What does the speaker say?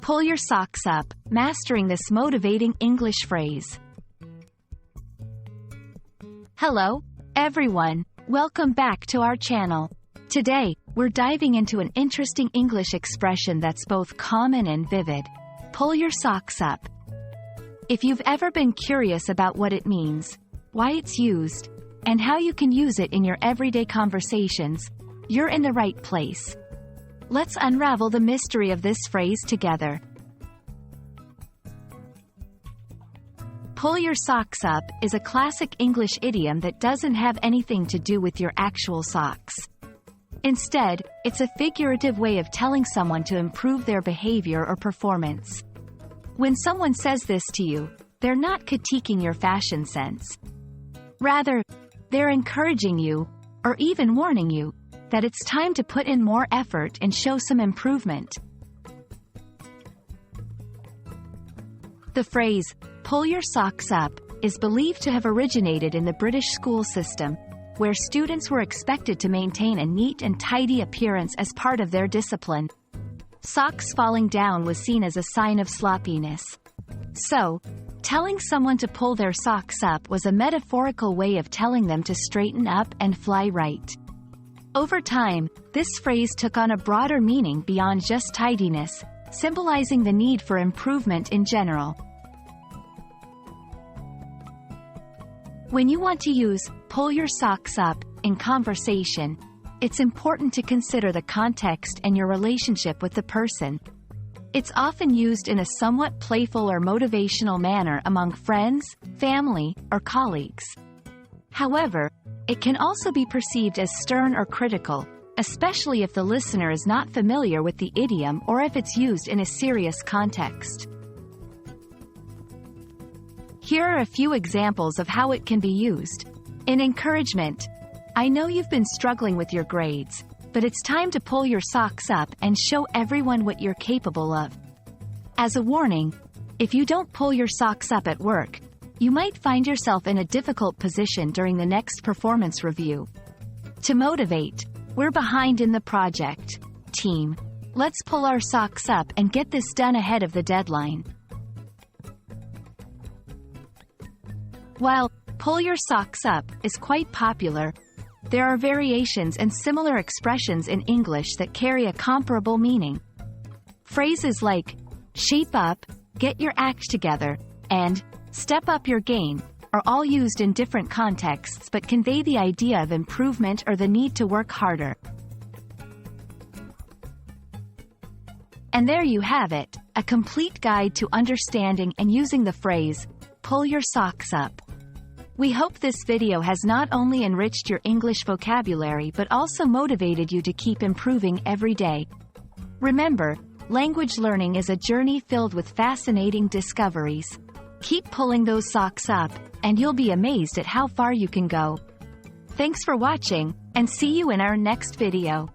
Pull your socks up, mastering this motivating English phrase. Hello, everyone. Welcome back to our channel. Today, we're diving into an interesting English expression that's both common and vivid. Pull your socks up. If you've ever been curious about what it means, why it's used, and how you can use it in your everyday conversations, you're in the right place. Let's unravel the mystery of this phrase together. Pull your socks up is a classic English idiom that doesn't have anything to do with your actual socks. Instead, it's a figurative way of telling someone to improve their behavior or performance. When someone says this to you, they're not critiquing your fashion sense. Rather, they're encouraging you, or even warning you, that it's time to put in more effort and show some improvement. The phrase, pull your socks up, is believed to have originated in the British school system, where students were expected to maintain a neat and tidy appearance as part of their discipline. Socks falling down was seen as a sign of sloppiness. So, telling someone to pull their socks up was a metaphorical way of telling them to straighten up and fly right. Over time, this phrase took on a broader meaning beyond just tidiness, symbolizing the need for improvement in general. When you want to use pull your socks up in conversation, it's important to consider the context and your relationship with the person. It's often used in a somewhat playful or motivational manner among friends, family, or colleagues. However, it can also be perceived as stern or critical, especially if the listener is not familiar with the idiom or if it's used in a serious context. Here are a few examples of how it can be used. In encouragement, I know you've been struggling with your grades, but it's time to pull your socks up and show everyone what you're capable of. As a warning, if you don't pull your socks up at work, you might find yourself in a difficult position during the next performance review. To motivate, we're behind in the project. Team, let's pull our socks up and get this done ahead of the deadline. While pull your socks up is quite popular, there are variations and similar expressions in English that carry a comparable meaning. Phrases like shape up, get your act together, and step up your game are all used in different contexts but convey the idea of improvement or the need to work harder. And there you have it, a complete guide to understanding and using the phrase, pull your socks up. We hope this video has not only enriched your English vocabulary but also motivated you to keep improving every day. Remember, language learning is a journey filled with fascinating discoveries. Keep pulling those socks up, and you'll be amazed at how far you can go. Thanks for watching, and see you in our next video.